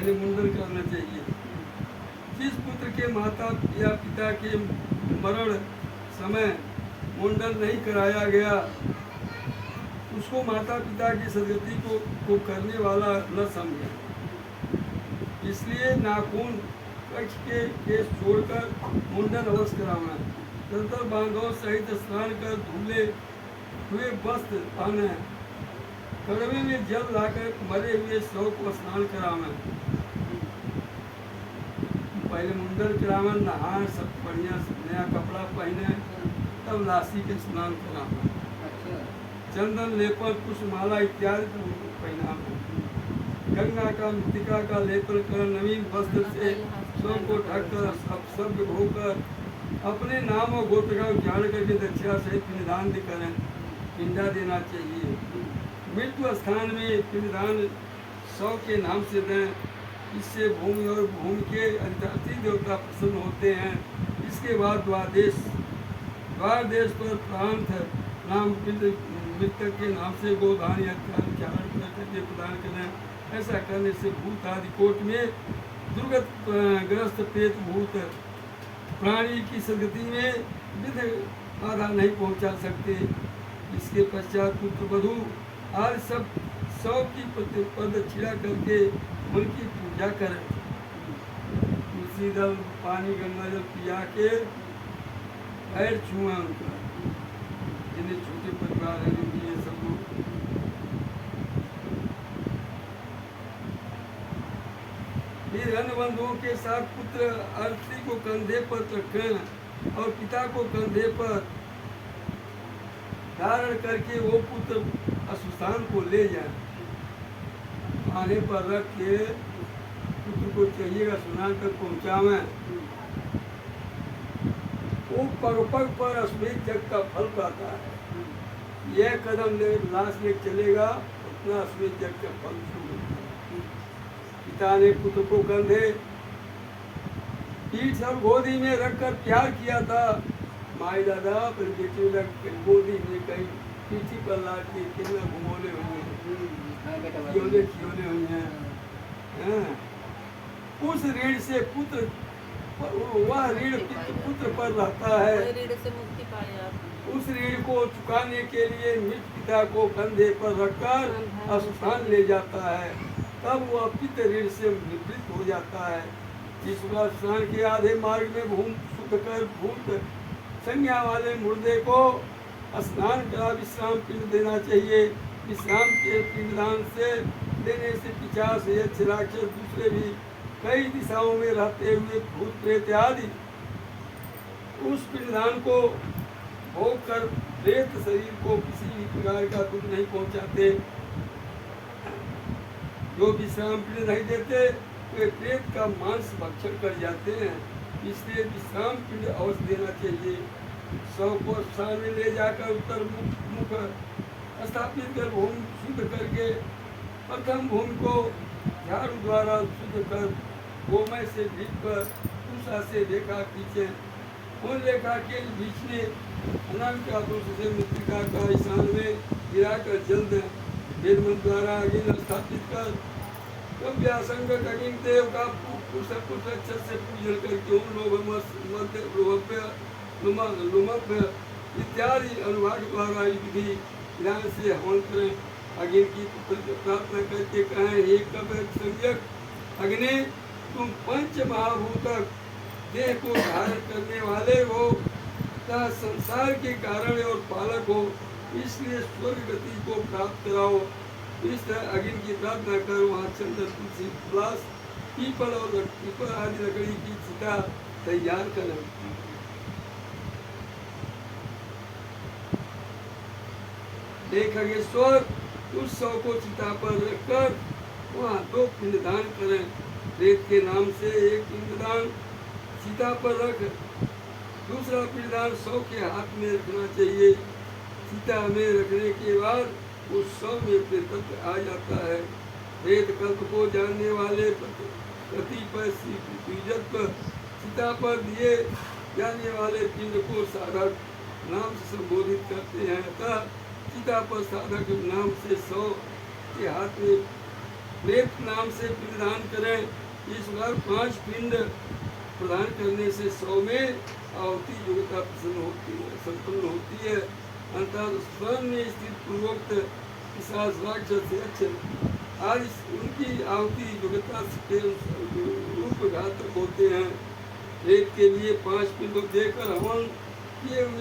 पहले मुंडन करना चाहिए। जिस पुत्र के माता या पिता के मरण समय मुंडन नहीं कराया गया उसको माता पिता की सदगति को करने वाला न समझे। इसलिए नाखून कक्ष के केस छोड़कर मुंडन अवश्य कराना। तदंतर बांधव सहित स्नान कर धुले हुए वस्त्र पहने, कड़वे में जल लाकर मरे हुए शव को स्नान कराना। पहले मुंडन कराना, नहाए, सब बढ़िया नया कपड़ा पहने, तब लाशी के स्नान कराना। चंदन लेपन पुष्पमाला इत्यादि पहनाना। गंगा का मृतिका का लेपन कर नवीन वस्त्र से शव को ढककर सब होकर अपने नाम और गोत्र का उच्चारण करके दक्षिणा सहित पिंडदान करें। पिंडा देना चाहिए। मृत्यु स्थान में पिंडदान शव के नाम से दें। इससे भूमि और भूमि के अधिष्ठात्री देवता प्रसन्न होते हैं। इसके बाद द्वार देश पर प्रांत नाम मृतक के नाम से गोदान या उच्चारण करके प्रदान करें। ऐसा करने से भूत आदि कोट में दुर्गत ग्रस्त प्रेत भूत प्राणी की सदगति में विधि बाधा नहीं पहुंचा सकते। इसके पश्चात पुत्र वधू आदि सब सौ की प्रदक्षिणा करके उनकी पूजा करें। तुलसी दल पानी गंगा जल पिया के पैर छुआ उनका। जिन्हें छोटे परिवार है ये सब लोग फिर अन्य बंधुओं के साथ पुत्र अर्थी को कंधे पर रखें और पिता को कंधे पर धारण करके वो पुत्र अशुस्थान को ले जाए। आने पर रख के पुत्र को चाहिएगा स्नान तक पहुँचावे। वो पग पग पर अश्वेत जग का फल पाता है। यह कदम ले लाश ले चलेगा उतना अश्वेत जग का फल मिलता है। पिता ने पुत्र को कंधे पीठ और गोदी में रखकर प्यार किया था। माई दादा पर बेटे गोदी में कहीं पीठी पर लाद के कितना घुमोले हुए खियोले हुए हैं। उस ऋण से पुत्र वह ऋण पुत्र पर रहता है। उस ऋण को चुकाने के लिए मृत पिता को कंधे पर रखकर अशुस्थान ले जाता है। तब वह पिता ऋण से निवृत्त हो जाता है। इस स्नान के आधे मार्ग में भूमि शुद्ध कर भूत संज्ञा वाले मुर्दे को स्नान करा विश्राम पिंड देना चाहिए। विश्राम के पिंडदान से देने से पिशाच यक्ष राक्षस दूसरे भी कई दिशाओं में रहते हुए भूत प्रेत आदि उस पिंडदान को भोग कर प्रेत शरीर को किसी भी प्रकार का दुख नहीं पहुंचाते। जो विश्राम पिंड नहीं देते वे प्रेत का मांस भक्षण कर जाते हैं। इसलिए विश्राम पिंड अवश्य देना चाहिए। शव को स्थान में ले जाकर उत्तर मुख स्थापित कर भूमि शुद्ध करके प्रथम भूमि को झाड़ू द्वारा शुद्ध कर गोमय से भीग कर उषा से रेखा खींचे। उन रेखा के बीच में अनंत दोष से मृतिका का ईशान में गिराकर जल दें। वेद मंत्र द्वारा अग्नि स्थापित कर तब व्यासंग अग्नि देव का पुष्प अक्षर से पूजन करके ओम लोभभ्य इत्यादि अनुवाद द्वारा विधि ध्यान से हवन करें। अग्नि की प्रार्थना करके कहें, हे कवि संज्ञक अग्नि, तुम पंच महाभूतक देह को धारण करने वाले हो तथा संसार के कारण और पालक हो, इसलिए स्वर्ग गति को प्राप्त कराओ। इस तरह अग्नि की प्रार्थना कर वहाँ चंदन तुलसी पलाश पीपल और पीपल आदि लकड़ी की चिता तैयार करें। एक खगेश्वर उस शव को चिता पर रखकर वहाँ 2 पिंडदान करें। प्रेत के नाम से एक पिंडदान चिता पर रख दूसरा पिंडदान शव के हाथ में रखना चाहिए। चिता में रखने के बाद उस शव में प्रेतत्व आ जाता है। प्रेत कल्प को जानने वाले कतिपय द्विजत्व चिता पर दिए जाने वाले पिंड को साधक नाम से संबोधित करते हैं। अतः चिता पर साधक नाम से शव के हाथ में प्रेत नाम से पिंडदान करें। इस बार 5 पिंड प्रदान करने से 100 में आहुति योग्यता प्रसन्न होती है, संपन्न होती है। अर्थात स्वयं ने स्थित पूर्वोक्त पिशाच राक्षस से अच्छे आज उनकी आहुति योग्यता के रूप घातक होते हैं। प्रेत के लिए 5 पिंडों देकर हवन किए हुए